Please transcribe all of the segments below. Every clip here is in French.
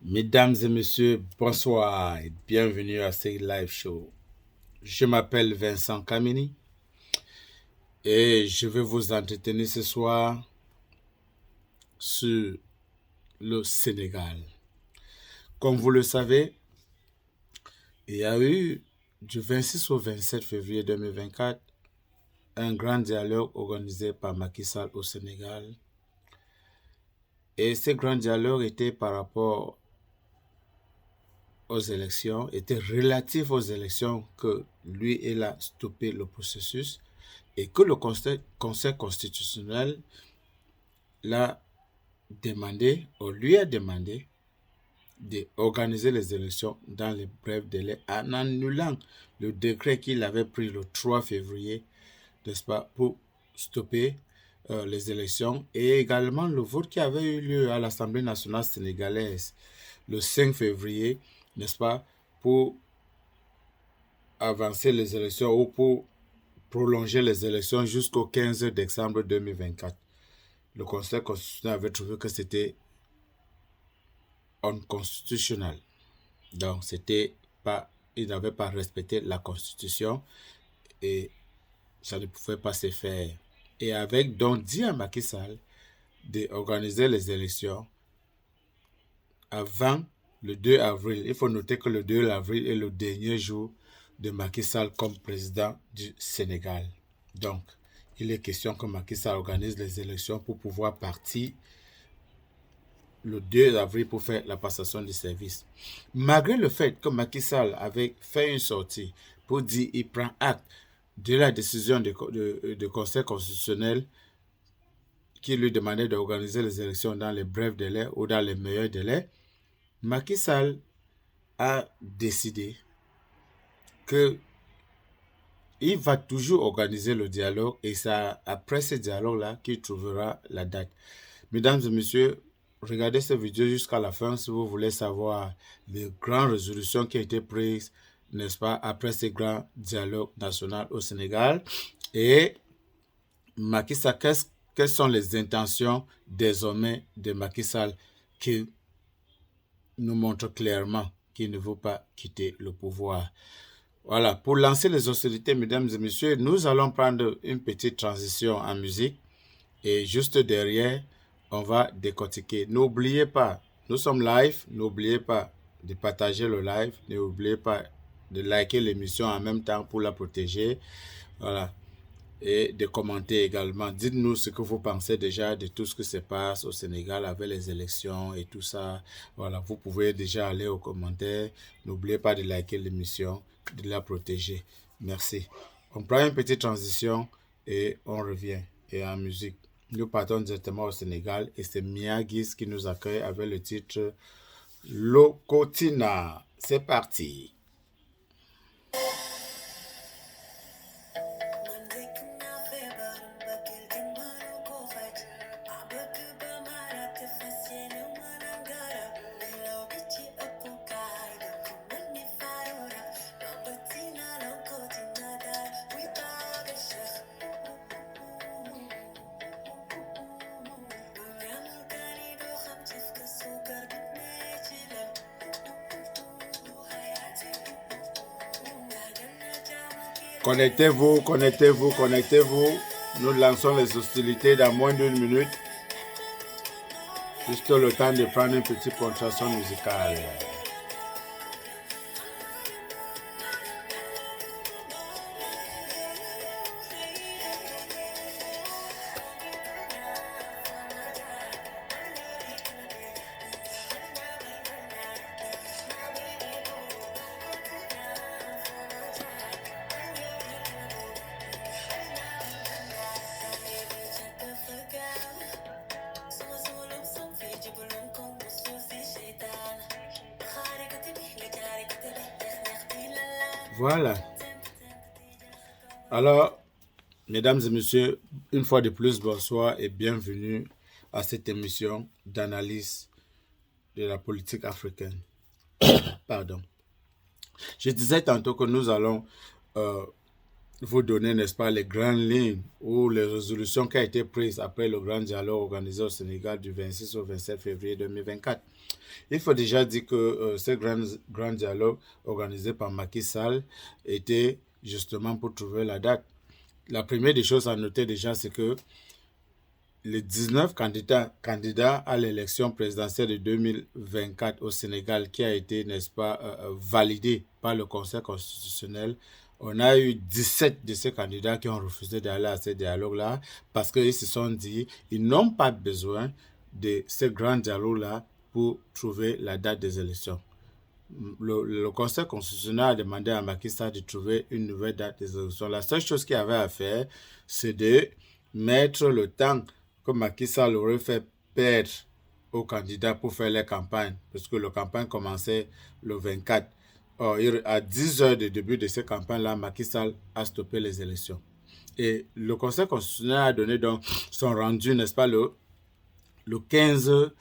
Mesdames et messieurs, bonsoir et bienvenue à ce live show. Je m'appelle Vincent Kamini et je vais vous entretenir ce soir sur le Sénégal. Comme vous le savez, il y a eu du 26 au 27 février 2024 un grand dialogue organisé par Macky Sall au Sénégal. Et ce grand dialogue était par rapport aux élections, était relatif aux élections que lui, il a stoppé le processus et que le Conseil constitutionnel l'a demandé, ou lui a demandé, d'organiser les élections dans les brefs délais en annulant le décret qu'il avait pris le 3 février, n'est-ce pas, pour stopper les élections et également le vote qui avait eu lieu à l'Assemblée nationale sénégalaise le 5 février, n'est-ce pas, pour avancer les élections ou pour prolonger les élections jusqu'au 15 décembre 2024. Le Conseil constitutionnel avait trouvé que c'était unconstitutionnel. Donc, il n'avait pas respecté la Constitution et ça ne pouvait pas se faire. Et avec donc dit à Macky Sall d'organiser les élections avant le 2 avril. Il faut noter que le 2 avril est le dernier jour de Macky Sall comme président du Sénégal. Donc, il est question que Macky Sall organise les élections pour pouvoir partir le 2 avril pour faire la passation du service. Malgré le fait que Macky Sall avait fait une sortie pour dire qu'il prend acte de la décision du Conseil constitutionnel qui lui demandait d'organiser les élections dans les brefs délais ou dans les meilleurs délais, Macky Sall a décidé qu'il va toujours organiser le dialogue et c'est après ce dialogue-là qu'il trouvera la date. Mesdames et messieurs, regardez cette vidéo jusqu'à la fin si vous voulez savoir les grandes résolutions qui ont été prises, n'est-ce pas, après ce grand dialogue national au Sénégal. Et Macky Sall, quelles sont les intentions désormais de Macky Sall qui nous montre clairement qu'il ne veut pas quitter le pouvoir. Voilà, pour lancer les hostilités, mesdames et messieurs, nous allons prendre une petite transition en musique et juste derrière, on va décortiquer. N'oubliez pas, nous sommes live, n'oubliez pas de partager le live, n'oubliez pas de liker l'émission en même temps pour la protéger. Voilà. Et de commenter également. Dites-nous ce que vous pensez déjà de tout ce qui se passe au Sénégal avec les élections et tout ça. Voilà, vous pouvez déjà aller aux commentaires. N'oubliez pas de liker l'émission, de la protéger. Merci. On prend une petite transition et on revient. Et en musique, nous partons directement au Sénégal et c'est Miyagis qui nous accueille avec le titre Lokotina. C'est parti. Connectez-vous, connectez-vous, connectez-vous. Nous lançons les hostilités dans moins d'une minute. Juste le temps de prendre une petite contraction musicale. Voilà. Alors, mesdames et messieurs, une fois de plus, bonsoir et bienvenue à cette émission d'analyse de la politique africaine. Pardon. Je disais tantôt que nous allons vous donner, n'est-ce pas, les grandes lignes ou les résolutions qui ont été prises après le grand dialogue organisé au Sénégal du 26 au 27 février 2024. Il faut déjà dire que ce grand dialogue organisé par Macky Sall était justement pour trouver la date. La première des choses à noter déjà, c'est que les 19 candidats à l'élection présidentielle de 2024 au Sénégal qui a été, n'est-ce pas, validé par le Conseil constitutionnel, on a eu 17 de ces candidats qui ont refusé d'aller à ce dialogue-là parce qu'ils se sont dit qu'ils n'ont pas besoin de ce grand dialogue-là pour trouver la date des élections. Le Conseil constitutionnel a demandé à Macky Sall de trouver une nouvelle date des élections. La seule chose qu'il avait à faire, c'est de mettre le temps que Macky Sall aurait fait perdre aux candidats pour faire les campagnes, parce que la campagne commençait le 24. Or, à 10 heures de début de cette campagne-là, Macky Sall a stoppé les élections. Et le Conseil constitutionnel a donné donc son rendu, n'est-ce pas, le 15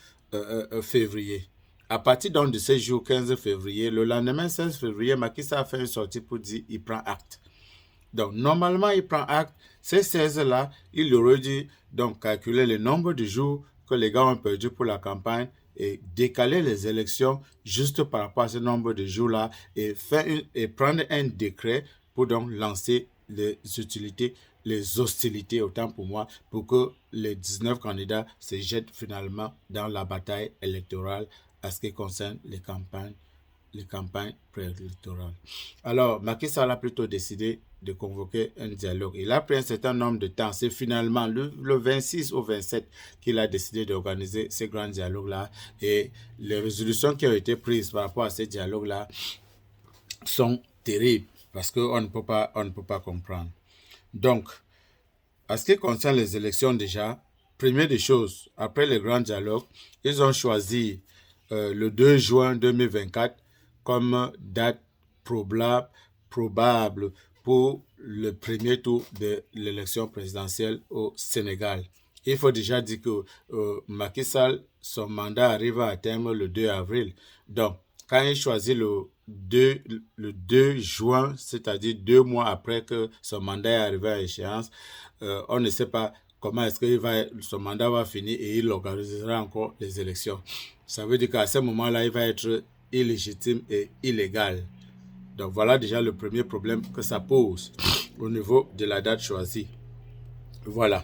février. À partir donc de ce jour 15 février, le lendemain 16 février, Macky Sall a fait une sortie pour dire qu'il prend acte. Donc, normalement, il prend acte. Ces 16-là, il aurait dû donc calculer le nombre de jours que les gars ont perdu pour la campagne et décaler les élections juste par rapport à ce nombre de jours-là et prendre un décret pour donc lancer les hostilités, autant pour moi, pour que les 19 candidats se jettent finalement dans la bataille électorale à ce qui concerne les campagnes préélectorales. Alors, Macky Sall a plutôt décidé de convoquer un dialogue. Il a pris un certain nombre de temps. C'est finalement le 26 au 27 qu'il a décidé d'organiser ce grand dialogue-là. Et les résolutions qui ont été prises par rapport à ce dialogue-là sont terribles parce qu'on ne peut pas comprendre. Donc, à ce qui concerne les élections déjà, première des choses, après le grand dialogue, ils ont choisi le 2 juin 2024 comme date probable pour le premier tour de l'élection présidentielle au Sénégal. Il faut déjà dire que Macky Sall, son mandat arrive à terme le 2 avril. Donc, quand il choisit le 2 juin, c'est-à-dire 2 mois après que son mandat est arrivé à échéance, on ne sait pas comment est-ce que son mandat va finir et il organisera encore les élections. Ça veut dire qu'à ce moment-là, il va être illégitime et illégal. Donc voilà déjà le premier problème que ça pose au niveau de la date choisie. Voilà.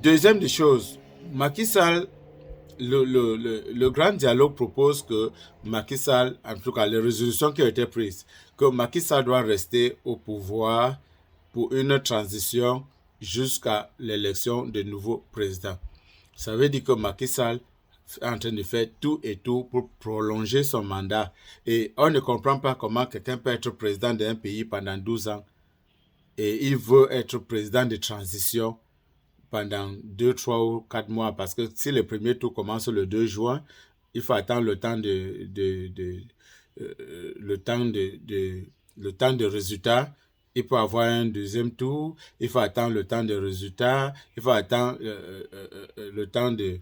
Deuxième des choses, Macky Sall, le grand dialogue propose que Macky Sall, en tout cas les résolutions qui ont été prises, que Macky Sall doit rester au pouvoir pour une transition jusqu'à l'élection de nouveau président. Ça veut dire que Macky Sall est en train de faire tout et tout pour prolonger son mandat. Et on ne comprend pas comment quelqu'un peut être président d'un pays pendant 12 ans et il veut être président de transition pendant 2, 3 ou 4 mois. Parce que si le premier tour commence le 2 juin, il faut attendre le temps de résultat. Il peut avoir un deuxième tour, il faut attendre le temps de résultat, il faut attendre le temps de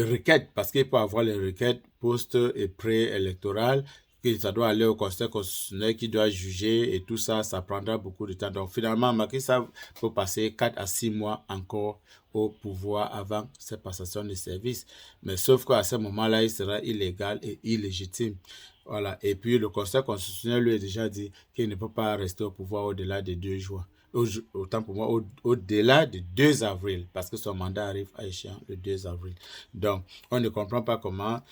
requêtes, parce qu'il peut avoir les requêtes post- et pré-électorales, que ça doit aller au Conseil constitutionnel qui doit juger et tout ça, ça prendra beaucoup de temps. Donc finalement, Macky Sall peut passer 4 à 6 mois encore au pouvoir avant cette passation de service. Mais sauf qu'à ce moment-là, il sera illégal et illégitime. Voilà. Et puis le Conseil constitutionnel lui a déjà dit qu'il ne peut pas rester au pouvoir au-delà de 2 juin. Autant pour moi, au-delà du 2 avril, parce que son mandat arrive à échéance le 2 avril. Donc, on ne comprend pas comment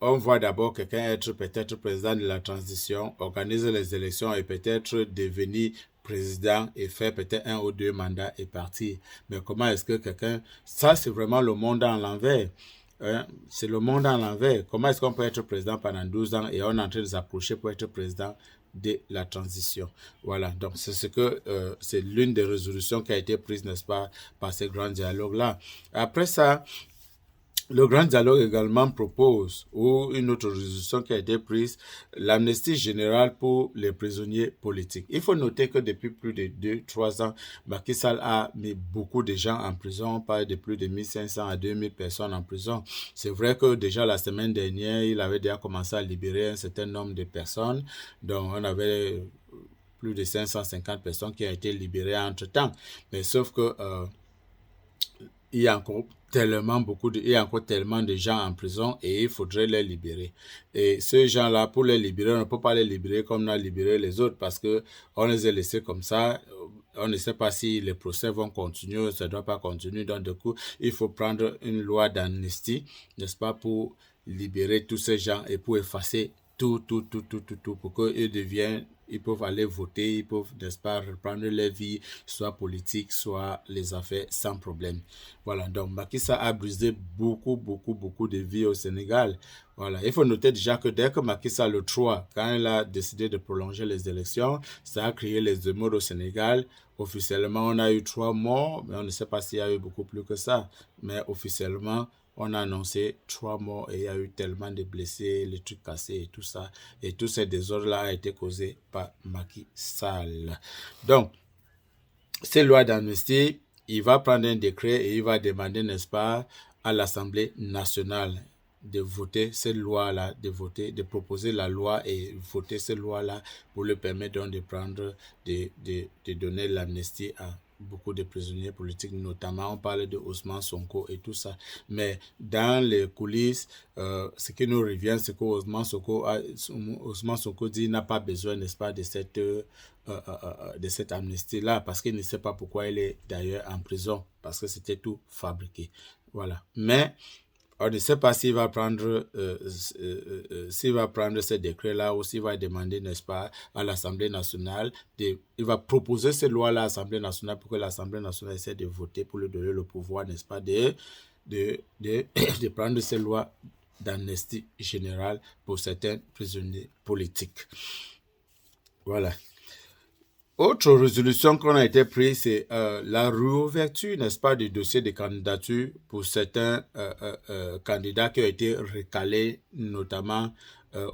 on voit d'abord quelqu'un être peut-être président de la transition, organiser les élections et peut-être devenir président et faire peut-être 1 ou 2 mandats et partir. Mais comment est-ce que quelqu'un... Ça, c'est vraiment le monde à l'envers. C'est le monde à l'envers. Comment est-ce qu'on peut être président pendant 12 ans et on est en train de s'approcher pour être président de la transition. Voilà, donc c'est l'une des résolutions qui a été prise, n'est-ce pas, par ce grand dialogue-là. Après ça, le grand dialogue également propose, ou une autre résolution qui a été prise, l'amnistie générale pour les prisonniers politiques. Il faut noter que depuis plus de 2-3 ans, Macky Sall a mis beaucoup de gens en prison, on parle de plus de 1500 à 2000 personnes en prison. C'est vrai que déjà la semaine dernière, il avait déjà commencé à libérer un certain nombre de personnes, donc on avait plus de 550 personnes qui ont été libérées entre-temps. Mais sauf que il y a encore il y a encore tellement de gens en prison et il faudrait les libérer. Et ces gens-là, pour les libérer, on ne peut pas les libérer comme on a libéré les autres parce que on les a laissés comme ça. On ne sait pas si les procès vont continuer, ça ne doit pas continuer. Donc, du coup, il faut prendre une loi d'amnistie, n'est-ce pas, pour libérer tous ces gens et pour effacer tout, pour qu'ils deviennent, ils peuvent aller voter, ils peuvent, n'est-ce pas, reprendre leur vie, soit politique, soit les affaires, sans problème. Voilà, donc Macky Sall a brisé beaucoup de vies au Sénégal. Voilà, il faut noter déjà que dès que Macky Sall, le 3, quand il a décidé de prolonger les élections, ça a créé les émeutes au Sénégal. Officiellement, on a eu 3 morts, mais on ne sait pas s'il y a eu beaucoup plus que ça. Mais officiellement, on a annoncé 3 morts et il y a eu tellement de blessés, les trucs cassés et tout ça. Et tous ces désordres-là ont été causés par Macky Sall. Donc, ces lois d'amnistie, il va prendre un décret et il va demander, n'est-ce pas, à l'Assemblée nationale de voter cette loi-là, de proposer la loi et voter cette loi-là pour lui permettre donc de prendre, de donner l'amnistie à beaucoup de prisonniers politiques, notamment on parle de Ousmane Sonko et tout ça. Mais dans les coulisses, ce qui nous revient, c'est que Ousmane Sonko dit qu'il n'a pas besoin, n'est-ce pas, de cette amnistie-là, parce qu'il ne sait pas pourquoi il est d'ailleurs en prison, parce que c'était tout fabriqué. Voilà. Mais on ne sait pas s'il va prendre ce décret-là ou s'il va demander, n'est-ce pas, à l'Assemblée nationale, il va proposer cette loi-là à l'Assemblée nationale pour que l'Assemblée nationale essaie de voter pour lui donner le pouvoir, n'est-ce pas, de prendre ces lois d'amnistie générale pour certains prisonniers politiques. Voilà. Autre résolution qu'on a été prise, c'est la réouverture, n'est-ce pas, du dossier de candidature pour certains candidats qui ont été recalés, notamment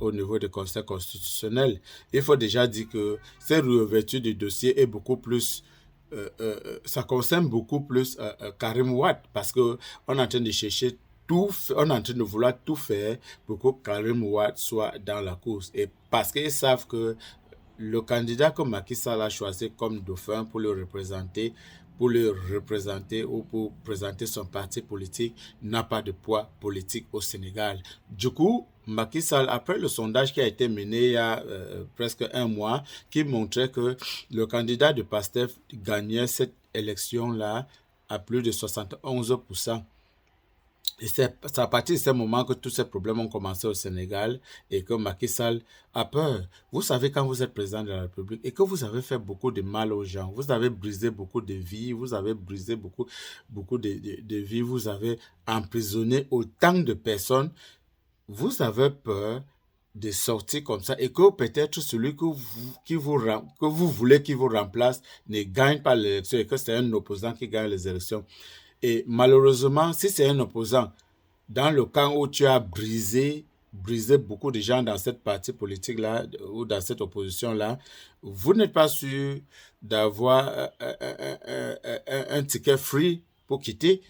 au niveau du Conseil constitutionnel. Il faut déjà dire que cette réouverture du dossier est beaucoup plus, ça concerne beaucoup plus Karim Wade, parce qu'on est en train de chercher on est en train de vouloir tout faire pour que Karim Wade soit dans la course. Et parce qu'ils savent que le candidat que Macky Sall a choisi comme dauphin pour le représenter ou pour présenter son parti politique n'a pas de poids politique au Sénégal. Du coup, Macky Sall, après le sondage qui a été mené il y a presque un mois, qui montrait que le candidat de PASTEF gagnait cette élection-là à plus de 71%. Et c'est à partir de ce moment que tous ces problèmes ont commencé au Sénégal et que Macky Sall a peur. Vous savez, quand vous êtes président de la République et que vous avez fait beaucoup de mal aux gens, vous avez brisé beaucoup de vies, vous avez brisé beaucoup de vies, vous avez emprisonné autant de personnes, vous avez peur de sortir comme ça et que peut-être celui que vous voulez qu'il vous remplace ne gagne pas l'élection et que c'est un opposant qui gagne les élections. Et malheureusement, si c'est un opposant, dans le camp où tu as brisé beaucoup de gens dans cette partie politique-là ou dans cette opposition-là, vous n'êtes pas sûr d'avoir un ticket free pour quitter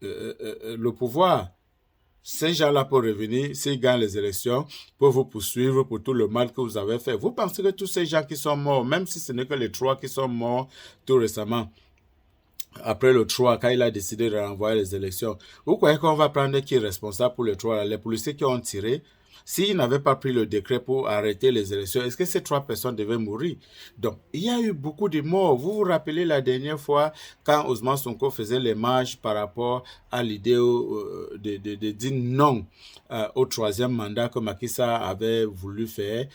le pouvoir. Ces gens-là peuvent revenir, s'ils gagnent les élections, peuvent vous poursuivre pour tout le mal que vous avez fait. Vous pensez que tous ces gens qui sont morts, même si ce n'est que les 3 qui sont morts tout récemment, après le 3, quand il a décidé de renvoyer les élections, vous croyez qu'on va prendre qui est responsable pour le 3? Les policiers qui ont tiré, s'ils n'avaient pas pris le décret pour arrêter les élections, est-ce que ces 3 personnes devaient mourir? Donc, il y a eu beaucoup de morts. Vous vous rappelez la dernière fois, quand Ousmane Sonko faisait les marches par rapport à l'idée de dire non au 3e mandat que Macky Sall avait voulu faire,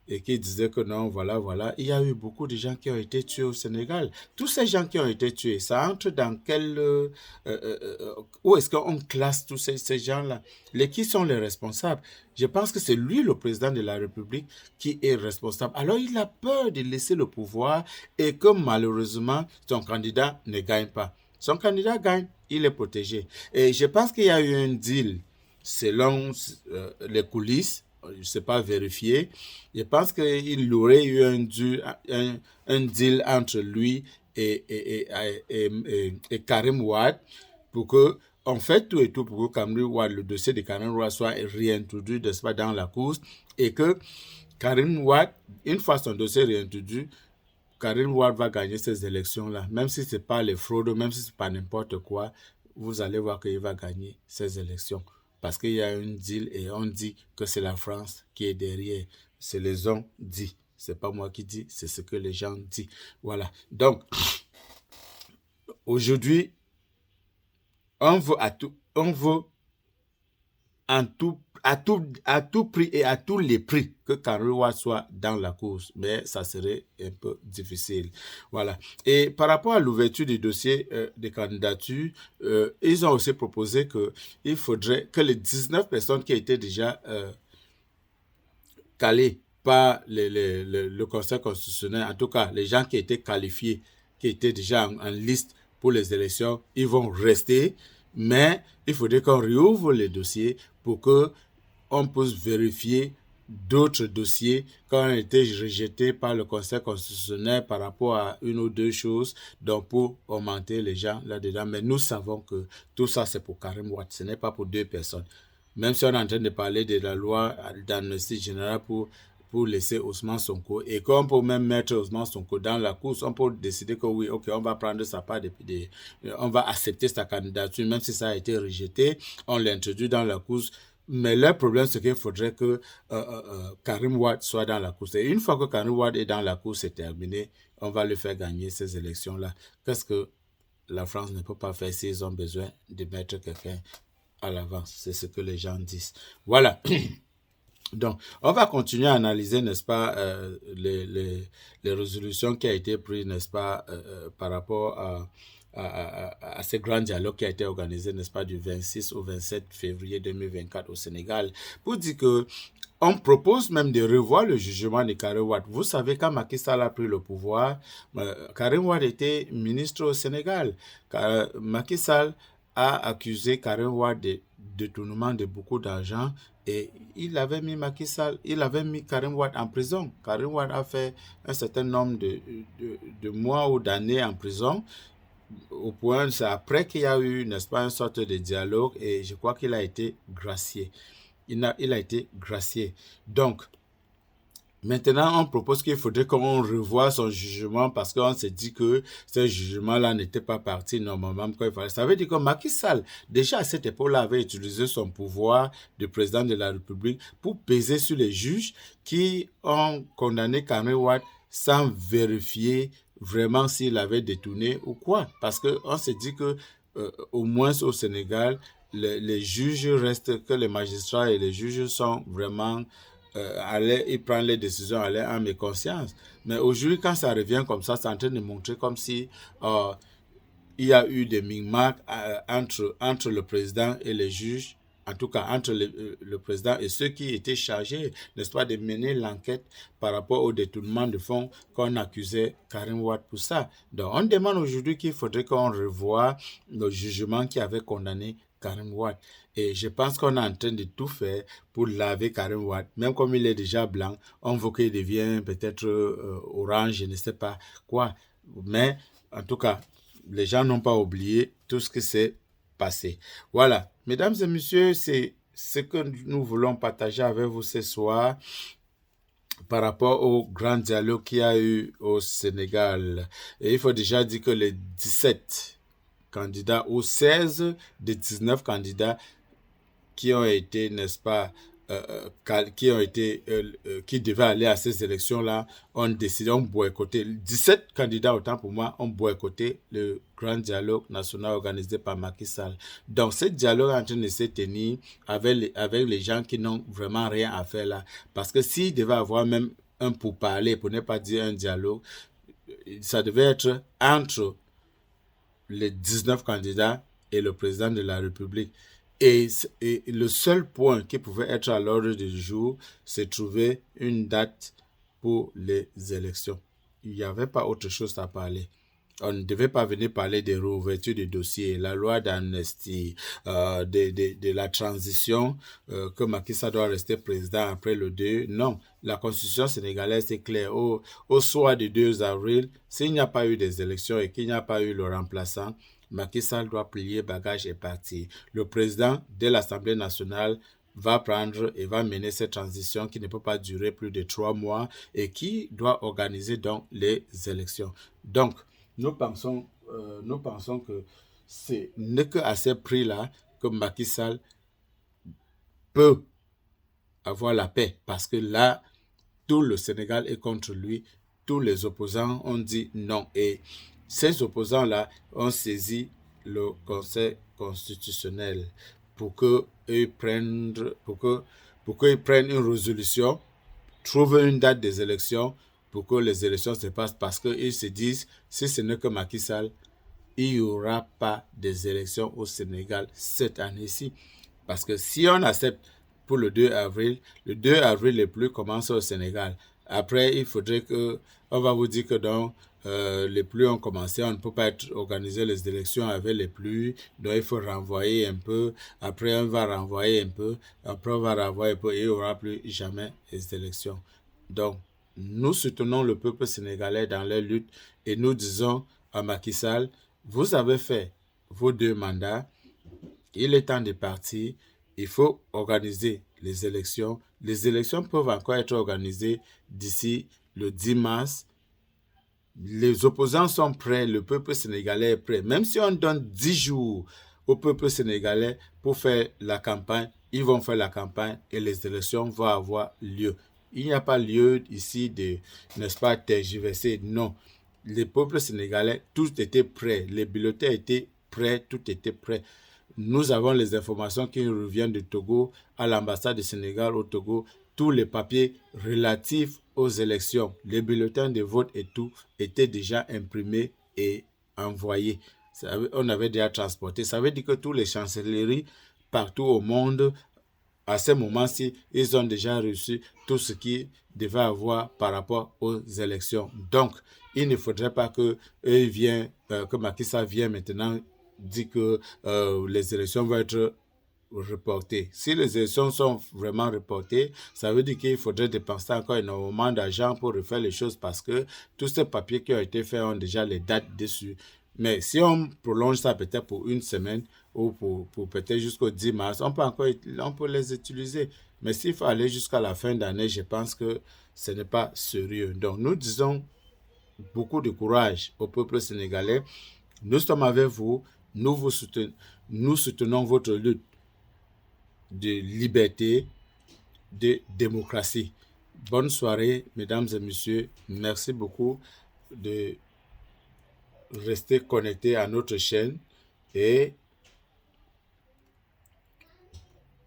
et qui disait que non, voilà, il y a eu beaucoup de gens qui ont été tués au Sénégal. Tous ces gens qui ont été tués, ça entre dans quel... où est-ce qu'on classe tous ces gens-là? Qui sont les responsables? Je pense que c'est lui, le président de la République, qui est responsable. Alors, il a peur de laisser le pouvoir et que malheureusement, son candidat ne gagne pas. Son candidat gagne, il est protégé. Et je pense qu'il y a eu un deal, selon les coulisses, je ne sais pas vérifier. Je pense qu'il aurait eu un deal entre lui et Karim Wade pour que, on fait tout et tout pour que Karim Wade, le dossier de Karim Wade soit réintroduit dans la course et que Karim Wade, une fois son dossier réintroduit, Karim Wade va gagner ces élections-là, même si ce n'est pas les fraudes, même si ce n'est pas n'importe quoi, vous allez voir qu'il va gagner ces élections. Parce qu'il y a une deal et on dit que c'est la France qui est derrière. C'est les gens dit. C'est pas moi qui dis, c'est ce que les gens disent. Voilà. Donc, aujourd'hui, on veut à tout prix et à tous les prix que Karim Wade soit dans la course, mais ça serait un peu difficile. Voilà. Et par rapport à l'ouverture du dossier des candidatures, ils ont aussi proposé qu'il faudrait que les 19 personnes qui étaient déjà calées par le Conseil constitutionnel, en tout cas les gens qui étaient qualifiés, qui étaient déjà en liste pour les élections, ils vont rester, mais il faudrait qu'on réouvre les dossiers pour qu'on puisse vérifier d'autres dossiers qui ont été rejetés par le Conseil constitutionnel par rapport à une ou deux choses, donc pour augmenter les gens là-dedans. Mais nous savons que tout ça, c'est pour Karim Wade, ce n'est pas pour deux personnes. Même si on est en train de parler de la loi d'amnistie générale pour laisser Ousmane Sonko, et qu'on peut même mettre Ousmane Sonko dans la course, on peut décider que oui, ok, on va prendre sa part, on va accepter sa candidature, même si ça a été rejeté, on l'introduit dans la course. Mais le problème, c'est qu'il faudrait que Karim Wade soit dans la course. Et une fois que Karim Wade est dans la course, c'est terminé, on va le faire gagner ces élections-là. Qu'est-ce que la France ne peut pas faire s'ils ont besoin de mettre quelqu'un à l'avance? C'est ce que les gens disent. Voilà. Donc, on va continuer à analyser, n'est-ce pas, les résolutions qui ont été prises, n'est-ce pas, par rapport à ce grand dialogue qui a été organisé, n'est-ce pas, du 26 au 27 février 2024 au Sénégal, pour dire que on propose même de revoir le jugement de Karim Wade. Vous savez, quand Macky Sall a pris le pouvoir, Karim Wade était ministre au Sénégal. Macky Sall a accusé Karim Wade de détournement de beaucoup d'argent et il avait mis Karim Wade en prison. Karim Wade a fait un certain nombre de mois ou d'années en prison. Au point, c'est après qu'il y a eu, n'est-ce pas, une sorte de dialogue et je crois qu'il a été gracié. Il a été gracié. Donc, maintenant, on propose qu'il faudrait qu'on revoie son jugement parce qu'on s'est dit que ce jugement-là n'était pas parti normalement quand il fallait. Ça veut dire que Macky Sall, déjà à cette époque-là, avait utilisé son pouvoir de président de la République pour peser sur les juges qui ont condamné Karim Wade sans vérifier vraiment s'il avait détourné ou quoi. Parce qu'on s'est dit que au moins au Sénégal, les juges restent, que les magistrats et les juges sont vraiment ils prennent les décisions à leur âme et conscience. Mais aujourd'hui, quand ça revient comme ça, c'est en train de montrer comme si il y a eu des micmacs entre le président et les juges, en tout cas entre le président et ceux qui étaient chargés, n'est-ce pas, de mener l'enquête par rapport au détournement de fonds qu'on accusait Karim Wade pour ça. Donc on demande aujourd'hui qu'il faudrait qu'on revoie le jugement qui avait condamné Karim Wade. Et je pense qu'on est en train de tout faire pour laver Karim Wade. Même comme il est déjà blanc, on veut qu'il devienne peut-être orange, je ne sais pas quoi. Mais en tout cas, les gens n'ont pas oublié tout ce qui s'est passé. Voilà, mesdames et messieurs, c'est ce que nous voulons partager avec vous ce soir par rapport au grand dialogue qu'il y a eu au Sénégal. Et il faut déjà dire que les 17 candidats ou 16 des 19 candidats qui ont été, n'est-ce pas, qui devaient aller à ces élections-là, ont décidé, ont boycotté. 17 candidats, autant pour moi, ont boycotté le grand dialogue national organisé par Macky Sall. Donc, ce dialogue est en train de se tenir avec les gens qui n'ont vraiment rien à faire là. Parce que s'il devait avoir même un pourparler, pour ne pas dire un dialogue, ça devait être entre les 19 candidats et le président de la République. Et le seul point qui pouvait être à l'ordre du jour, c'est trouver une date pour les élections. Il n'y avait pas autre chose à parler. On ne devait pas venir parler de réouverture des dossiers, la loi d'amnistie, de la transition, que Macky Sall doit rester président après le 2. Non, la constitution sénégalaise est claire. Au soir du 2 avril, s'il n'y a pas eu des élections et qu'il n'y a pas eu le remplaçant, Macky Sall doit plier bagage et partir. Le président de l'Assemblée nationale va prendre et va mener cette transition qui ne peut pas durer plus de 3 mois et qui doit organiser donc les élections. Donc, nous pensons que ce n'est qu'à ces prix-là que Macky Sall peut avoir la paix parce que là, tout le Sénégal est contre lui. Tous les opposants ont dit non. Et ces opposants-là ont saisi le Conseil constitutionnel pour qu'ils prennent, pour qu'ils prennent une résolution, trouvent une date des élections pour que les élections se passent parce qu'ils se disent, si ce n'est que Macky Sall, il n'y aura pas des élections au Sénégal cette année-ci. Parce que si on accepte pour le 2 avril, le 2 avril, les pluies commencent au Sénégal. Après, il faudrait que, on va vous dire que donc, les pluies ont commencé, on ne peut pas organiser les élections avec les pluies, donc il faut renvoyer un peu, après on va renvoyer un peu, après on va renvoyer un peu, et il n'y aura plus jamais les élections. Donc, nous soutenons le peuple sénégalais dans leur lutte et nous disons à Macky Sall, vous avez fait vos 2 mandats, il est temps de partir, il faut organiser les élections. Les élections peuvent encore être organisées d'ici le 10 mars. Les opposants sont prêts, le peuple sénégalais est prêt. Même si on donne 10 jours au peuple sénégalais pour faire la campagne, ils vont faire la campagne et les élections vont avoir lieu. Il n'y a pas lieu ici de, n'est-ce pas, tergiverser. Non. Le peuple sénégalais, tout était prêt. Les bulletins étaient prêts, tout était prêt. Nous avons les informations qui nous reviennent du Togo à l'ambassade du Sénégal au Togo. Tous les papiers relatifs aux élections, les bulletins de vote et tout étaient déjà imprimés et envoyés. On avait déjà transporté. Ça veut dire que toutes les chancelleries partout au monde, à ce moment-ci, ils ont déjà reçu tout ce qu'ils devaient avoir par rapport aux élections. Donc, il ne faudrait pas que Macky Sall vienne maintenant dire que les élections vont être reportées. Si les élections sont vraiment reportées, ça veut dire qu'il faudrait dépenser encore énormément d'argent pour refaire les choses parce que tous ces papiers qui ont été faits ont déjà les dates dessus. Mais si on prolonge ça peut-être pour une semaine ou pour peut-être jusqu'au 10 mars, on peut les utiliser. Mais s'il faut aller jusqu'à la fin d'année, je pense que ce n'est pas sérieux. Donc nous disons beaucoup de courage au peuple sénégalais. Nous sommes avec vous, nous soutenons votre lutte de liberté, de démocratie. Bonne soirée, mesdames et messieurs. Merci beaucoup de rester connectés à notre chaîne. Et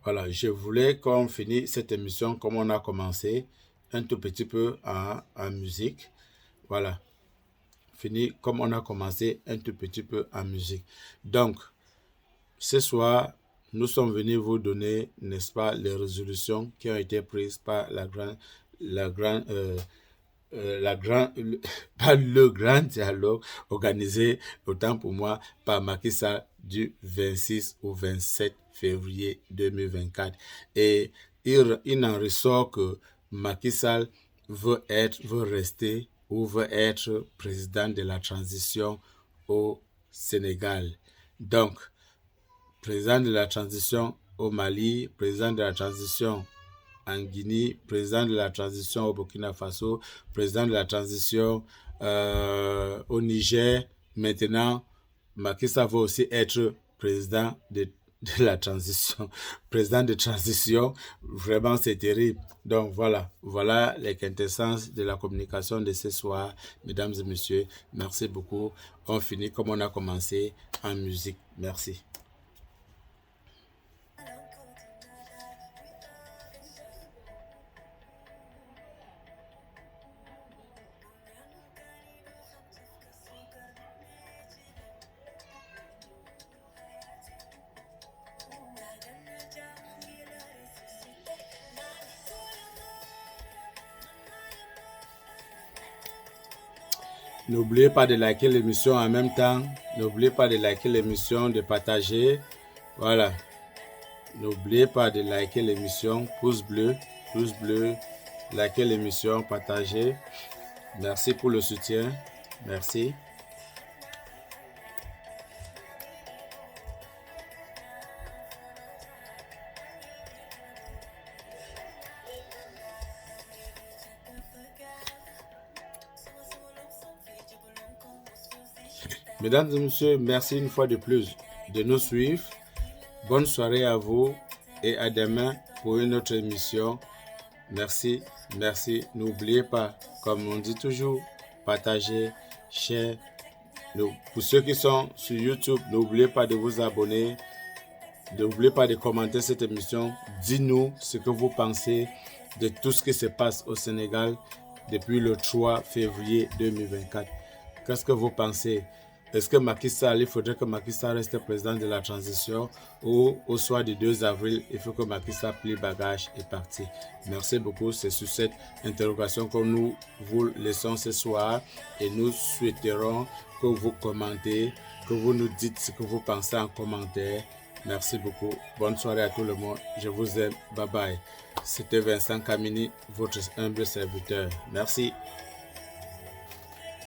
voilà, je voulais qu'on finisse cette émission comme on a commencé, un tout petit peu en musique. Voilà, fini comme on a commencé, un tout petit peu en musique. Donc, ce soir, nous sommes venus vous donner, n'est-ce pas, les résolutions qui ont été prises par par le grand dialogue organisé, autant pour moi, par Macky Sall du 26 au 27 février 2024. Et il en ressort que Macky Sall veut rester ou veut être président de la transition au Sénégal. Donc, président de la transition au Mali, président de la transition en Guinée, président de la transition au Burkina Faso, président de la transition au Niger. Maintenant, Macky Sall va aussi être président de la transition. Président de transition, vraiment c'est terrible. Donc voilà les quintessences de la communication de ce soir. Mesdames et messieurs, merci beaucoup. On finit comme on a commencé en musique. Merci. N'oubliez pas de liker l'émission en même temps. N'oubliez pas de liker l'émission, de partager. Voilà. N'oubliez pas de liker l'émission. Pouce bleu. Liker l'émission, partager. Merci pour le soutien. Merci. Mesdames et messieurs, merci une fois de plus de nous suivre. Bonne soirée à vous et à demain pour une autre émission. Merci, merci. N'oubliez pas, comme on dit toujours, partagez, share. Pour ceux qui sont sur YouTube, n'oubliez pas de vous abonner. N'oubliez pas de commenter cette émission. Dites-nous ce que vous pensez de tout ce qui se passe au Sénégal depuis le 3 février 2024. Qu'est-ce que vous pensez? Est-ce que Macky Sall, il faudrait que Macky Sall reste président de la transition ou au soir du 2 avril, il faut que Macky Sall plie bagage et partir? Merci beaucoup. C'est sur cette interrogation que nous vous laissons ce soir et nous souhaiterons que vous commentez, que vous nous dites ce que vous pensez en commentaire. Merci beaucoup. Bonne soirée à tout le monde. Je vous aime. Bye bye. C'était Vincent Kamini, votre humble serviteur. Merci.